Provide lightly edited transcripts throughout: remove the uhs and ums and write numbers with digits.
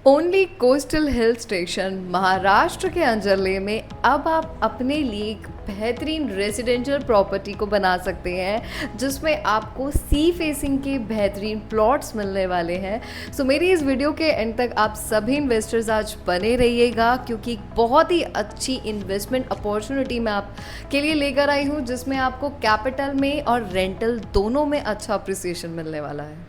Only coastal hill station Maharashtra के अंजरले में अब आप अपने लिए एक बेहतरीन रेजिडेंशियल प्रॉपर्टी को बना सकते हैं जिसमें आपको सी फेसिंग के बेहतरीन प्लॉट्स मिलने वाले हैं। सो मेरी इस वीडियो के एंड तक आप सभी इन्वेस्टर्स आज बने रहिएगा क्योंकि बहुत ही अच्छी इन्वेस्टमेंट अपॉर्चुनिटी मैं आपके लिए लेकर आई हूँ जिसमें आपको कैपिटल में और रेंटल दोनों में अच्छा अप्रिसिएशन मिलने वाला है।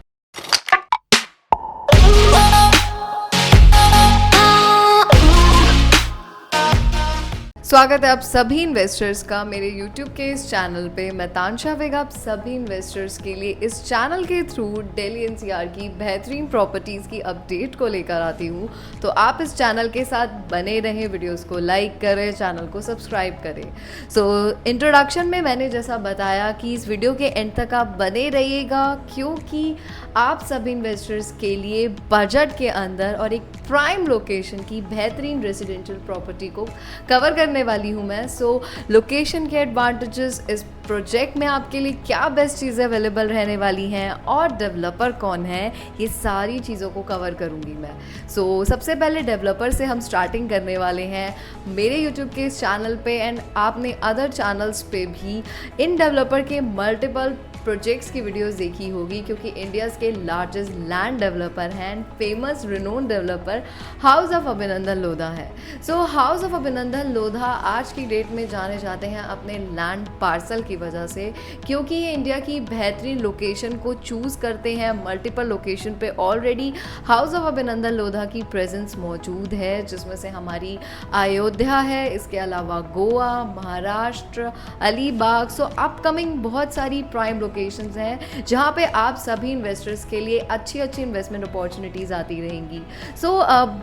स्वागत है आप सभी इन्वेस्टर्स का मेरे YouTube के इस चैनल पे। मैं तानशा बेग आप सभी इन्वेस्टर्स के लिए इस चैनल के थ्रू दिल्ली एनसीआर की बेहतरीन प्रॉपर्टीज़ की अपडेट को लेकर आती हूँ। तो आप इस चैनल के साथ बने रहें, वीडियोस को लाइक करें, चैनल को सब्सक्राइब करें। सो इंट्रोडक्शन में मैंने जैसा बताया कि इस वीडियो के एंड तक आप बने रहिएगा क्योंकि आप सभी इन्वेस्टर्स के लिए बजट के अंदर और एक प्राइम लोकेशन की बेहतरीन रेजिडेंशियल प्रॉपर्टी को कवर करने वाली हूँ मैं। सो लोकेशन के एडवांटेजेस, इस प्रोजेक्ट में आपके लिए क्या बेस्ट चीज़ें अवेलेबल रहने वाली हैं और डेवलपर कौन है, ये सारी चीज़ों को कवर करूँगी मैं। सो सबसे पहले डेवलपर से हम स्टार्टिंग करने वाले हैं मेरे यूट्यूब के इस चैनल पे एंड आपने अदर चैनल्स पे भी इन डेवलपर के मल्टीपल प्रोजेक्ट्स की वीडियोस देखी होगी क्योंकि इंडियाज़ के लार्जेस्ट लैंड डेवलपर हैं, famous renowned developer house of अभिनंदन लोधा है। सो हाउस ऑफ अभिनंदन लोधा आज की डेट में जाने जाते हैं अपने लैंड पार्सल की वजह से क्योंकि ये इंडिया की बेहतरीन लोकेशन को चूज़ करते हैं। मल्टीपल लोकेशन पे ऑलरेडी हाउस ऑफ अभिनंदन लोधा की प्रेजेंस मौजूद है जिसमें से हमारी अयोध्या है, इसके अलावा गोवा, महाराष्ट्र, अलीबाग। सो अपकमिंग बहुत सारी प्राइम लोकेशंस हैं जहां पे आप सभी इन्वेस्टर्स के लिए अच्छी इन्वेस्टमेंट अपॉर्चुनिटीज़ आती रहेंगी। सो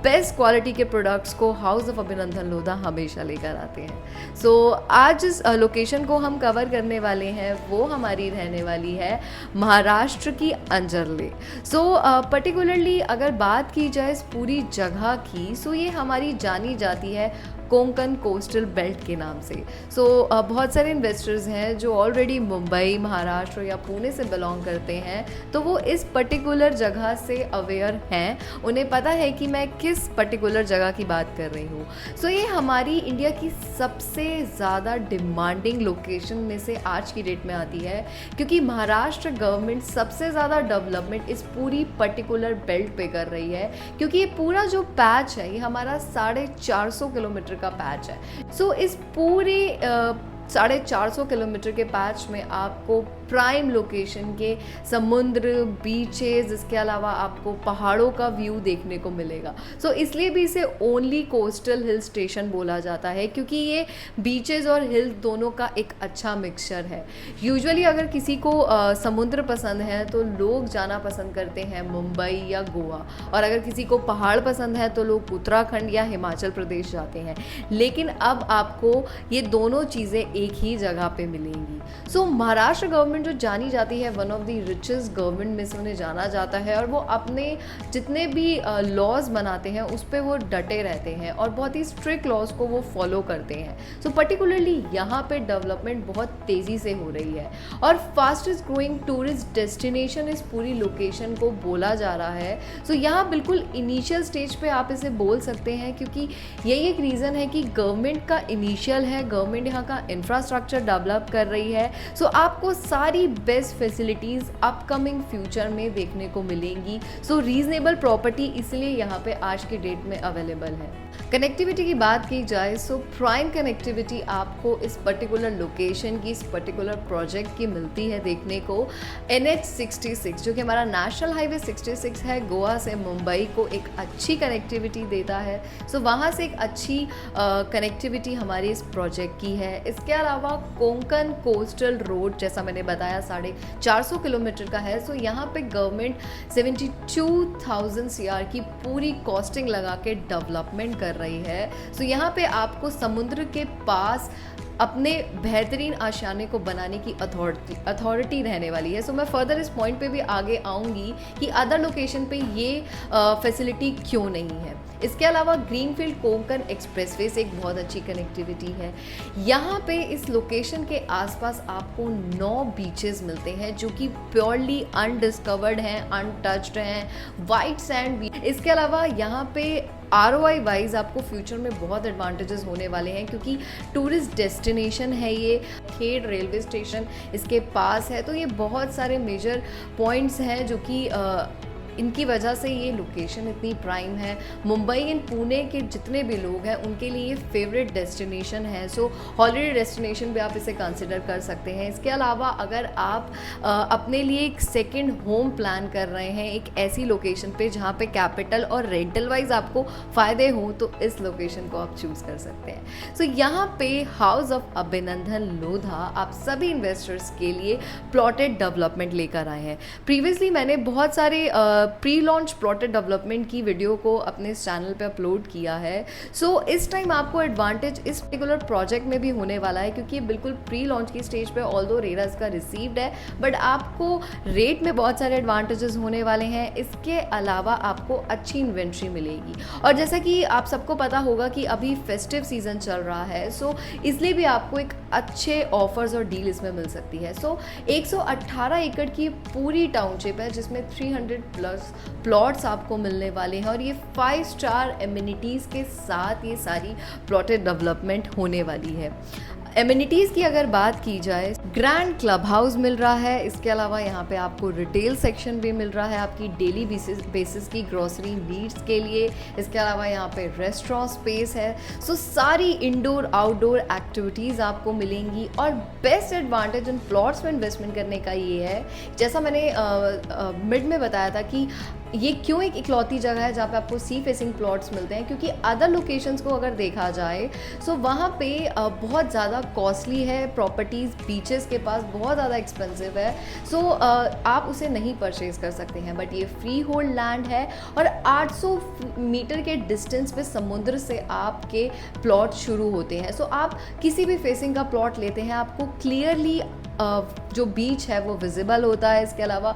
बेस्ट क्वालिटी के प्रोडक्ट्स को हाउस ऑफ अभिनंदन लोधा हमेशा लेकर आते हैं। सो आज जिस लोकेशन को हम कवर करने वाले हैं वो हमारी रहने वाली है महाराष्ट्र की अंजरले। सो पर्टिकुलरली अगर बात की जाए इस पूरी जगह की, सो ये हमारी जानी जाती है कोंकण कोस्टल बेल्ट के नाम से। सो बहुत सारे इन्वेस्टर्स हैं जो ऑलरेडी मुंबई, महाराष्ट्र या पुणे से बिलोंग करते हैं तो वो इस पर्टिकुलर जगह से अवेयर हैं, उन्हें पता है कि मैं किस पर्टिकुलर जगह की बात कर रही हूँ। सो ये हमारी इंडिया की सबसे ज़्यादा डिमांडिंग लोकेशन में से आज की डेट में आती है क्योंकि महाराष्ट्र गवर्नमेंट सबसे ज़्यादा डेवलपमेंट इस पूरी पर्टिकुलर बेल्ट पे कर रही है क्योंकि ये पूरा जो पैच है ये हमारा 450 किलोमीटर का पैच है। सो इस पूरे 450 किलोमीटर के पैच में आपको प्राइम लोकेशन के समुद्र, बीचेस, इसके अलावा आपको पहाड़ों का व्यू देखने को मिलेगा। सो इसलिए भी इसे ओनली कोस्टल हिल स्टेशन बोला जाता है क्योंकि ये बीचेस और हिल दोनों का एक अच्छा मिक्सचर है। यूजुअली अगर किसी को समुद्र पसंद है तो लोग जाना पसंद करते हैं मुंबई या गोवा, और अगर किसी को पहाड़ पसंद है तो लोग उत्तराखंड या हिमाचल प्रदेश जाते हैं। लेकिन अब आपको ये दोनों चीज़ें एक ही जगह पे मिलेंगी। सो महाराष्ट्र गवर्नमेंट जो जानी जाती है one of the richest government में से उन्हें जाना जाता है और वो अपने जितने भी लॉज बनाते हैं उस पर वो डटे रहते हैं और बहुत ही स्ट्रिक्ट लॉज को वो फॉलो करते हैं। सो पर्टिकुलरली यहाँ पे डेवलपमेंट बहुत तेज़ी से हो रही है और फास्टेस्ट ग्रोइंग टूरिस्ट डेस्टिनेशन इस पूरी लोकेशन को बोला जा रहा है। सो यहाँ बिल्कुल इनिशियल स्टेज पे आप इसे बोल सकते हैं क्योंकि यही एक रीज़न है कि गवर्नमेंट का इनिशियल है, गवर्नमेंट यहाँ का इंफ्रास्ट्रक्चर डेवलप कर रही है। सो आपको सारी बेस्ट फैसिलिटीज़ अपकमिंग फ्यूचर में देखने को मिलेंगी। सो रीजनेबल प्रॉपर्टी इसलिए यहाँ पे आज की डेट में अवेलेबल है। कनेक्टिविटी की बात की जाए सो प्राइम कनेक्टिविटी आपको इस पर्टिकुलर लोकेशन की, इस पर्टिकुलर प्रोजेक्ट की मिलती है देखने को। NH 66 जो कि हमारा नेशनल हाईवे 66 है, गोवा से मुंबई को एक अच्छी कनेक्टिविटी देता है। सो वहाँ से एक अच्छी कनेक्टिविटी हमारी इस प्रोजेक्ट की है। इसके अलावा कोंकण कोस्टल रोड जैसा मैंने बताया 450 किलोमीटर का है। सो यहाँ पे गवर्नमेंट 72,000 CR की पूरी कॉस्टिंग लगा के डेवलपमेंट कर रही है। सो यहाँ पे आपको समुद्र के पास अपने बेहतरीन आशियाने को बनाने की अथॉरिटी रहने वाली है। सो मैं फर्दर इस पॉइंट पे भी आगे आऊँगी कि अदर लोकेशन पे ये फैसिलिटी क्यों नहीं है। इसके अलावा ग्रीनफील्ड कोंकण एक्सप्रेसवे से एक बहुत अच्छी कनेक्टिविटी है। यहाँ पे इस लोकेशन के आसपास आपको 9 बीचेस मिलते हैं जो कि प्योरली अनडिस्कवर्ड हैं, अनटच्ड हैं, वाइट सैंड बीच। इसके अलावा यहाँ पे ROI वाइज आपको फ्यूचर में बहुत एडवांटेजेस होने वाले हैं क्योंकि टूरिस्ट डेस्टिनेशन है ये। खेड़ रेलवे स्टेशन इसके पास है, तो ये बहुत सारे मेजर पॉइंट्स हैं जो कि इनकी वजह से ये लोकेशन इतनी प्राइम है। मुंबई एंड पुणे के जितने भी लोग हैं उनके लिए फेवरेट डेस्टिनेशन है। सो हॉलीडे डेस्टिनेशन भी आप इसे कंसिडर कर सकते हैं। इसके अलावा अगर आप अपने लिए एक सेकंड होम प्लान कर रहे हैं एक ऐसी लोकेशन पे जहाँ पे कैपिटल और रेंटल वाइज आपको फ़ायदे हों, तो इस लोकेशन को आप चूज़ कर सकते हैं। सो यहाँ पे हाउस ऑफ अभिनंदन लोधा आप सभी इन्वेस्टर्स के लिए प्लॉटेड डेवलपमेंट लेकर आए हैं। प्रीवियसली मैंने बहुत सारे प्री लॉन्च प्लॉटेड डेवलपमेंट की वीडियो को अपने चैनल पे अपलोड किया है। सो इस टाइम आपको एडवांटेज इस पर्टिकुलर प्रोजेक्ट में भी होने वाला है क्योंकि ये बिल्कुल प्री लॉन्च की स्टेज पे ऑल्दो रेरा इसका रिसीव्ड है, बट आपको रेट में बहुत सारे एडवांटेजेस होने वाले हैं। इसके अलावा आपको अच्छी इन्वेंट्री मिलेगी और जैसा कि आप सबको पता होगा कि अभी फेस्टिव सीजन चल रहा है, सो इसलिए भी आपको एक अच्छे ऑफर्स और डील इसमें मिल सकती है। सो 118 एकड़ की पूरी टाउनशिप है जिसमें 300 प्लस प्लॉट्स आपको मिलने वाले हैं और ये 5 स्टार एमिनिटीज़ के साथ ये सारी प्लॉटेड डेवलपमेंट होने वाली है। एमिनिटीज़ की अगर बात की जाए, ग्रैंड क्लब हाउस मिल रहा है। इसके अलावा यहाँ पे आपको रिटेल सेक्शन भी मिल रहा है आपकी डेली बेसिस की ग्रोसरी नीड्स के लिए। इसके अलावा यहाँ पे रेस्टोरेंट स्पेस है। सो सारी इंडोर आउटडोर एक्टिविटीज़ आपको मिलेंगी और बेस्ट एडवांटेज इन प्लॉट्स में इन्वेस्टमेंट करने का ये है, जैसा मैंने मिड में बताया था कि ये क्यों एक इकलौती जगह है जहाँ पे आपको सी फेसिंग प्लॉट्स मिलते हैं, क्योंकि अदर लोकेशंस को अगर देखा जाए सो वहाँ पे बहुत ज़्यादा कॉस्टली है प्रॉपर्टीज़, बीचेस के पास बहुत ज़्यादा एक्सपेंसिव है। सो आप उसे नहीं परचेज़ कर सकते हैं, बट ये फ्री होल्ड लैंड है और 800 मीटर के डिस्टेंस पे समुद्र से आपके प्लॉट शुरू होते हैं। सो आप किसी भी फेसिंग का प्लॉट लेते हैं आपको क्लियरली जो बीच है वो विजिबल होता है। इसके अलावा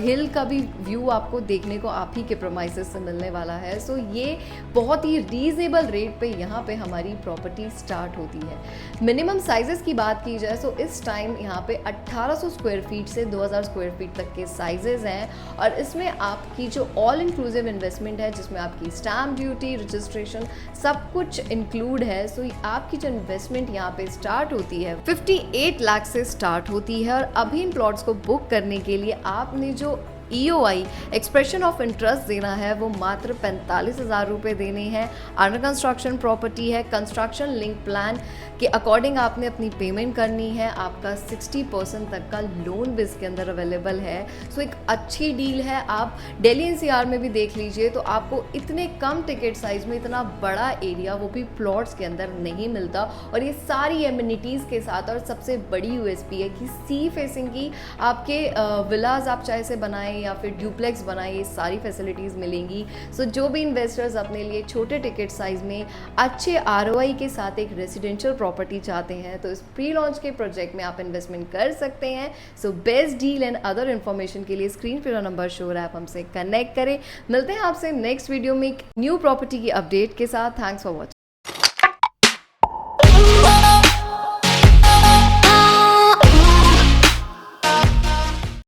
हिल का भी व्यू आपको देखने को आप ही के प्रोमाइसेस से मिलने वाला है। सो ये बहुत ही रीजनेबल रेट पे यहाँ पे हमारी प्रॉपर्टी स्टार्ट होती है। मिनिमम साइजेस की बात की जाए तो इस टाइम यहाँ पे 1800 स्क्वायर फीट से 2000 स्क्वायर फीट तक के साइजेस हैं और इसमें आपकी जो ऑल इंक्लूसिव इन्वेस्टमेंट है जिसमें आपकी स्टैम्प ड्यूटी, रजिस्ट्रेशन सब कुछ इंक्लूड है। सो आपकी जो इन्वेस्टमेंट यहाँ पे स्टार्ट होती है 58 लाख से स्टार्ट होती है और अभी इन प्लॉट्स को बुक करने के लिए आपने जो EOI एक्सप्रेशन ऑफ इंटरेस्ट देना है वो मात्र 45,000 रुपये देने हैं। अंडर कंस्ट्रक्शन प्रॉपर्टी है, कंस्ट्रक्शन लिंक प्लान के अकॉर्डिंग आपने अपनी पेमेंट करनी है। आपका 60% तक का लोन भी इसके अंदर अवेलेबल है। सो एक अच्छी डील है। आप दिल्ली NCR में भी देख लीजिए तो आपको इतने कम टिकट साइज में इतना बड़ा एरिया वो भी प्लॉट्स के अंदर नहीं मिलता और ये सारी एमिनिटीज़ के साथ। और सबसे बड़ी USP है कि सी फेसिंग की आपके विलाज आप चाहे से बनाएं या फिर ड्यूप्लेक्स बनाए, ये सारी फैसिलिटीज़ मिलेंगी। सो जो भी इन्वेस्टर्स अपने लिए छोटे टिकट साइज़ में अच्छे ROI के साथ एक रेजिडेंशियल प्रॉपर्टी चाहते हैं तो इस प्री लॉन्च के प्रोजेक्ट में आप इन्वेस्टमेंट कर सकते हैं। So best deal and other information के लिए स्क्रीन पर नंबर शो रहा है, आप हमसे कनेक्ट करें। मिलते हैं आपसे नेक्स्ट वीडियो में एक न्यू प्रॉपर्टी की अपडेट के साथ। Thanks for watching.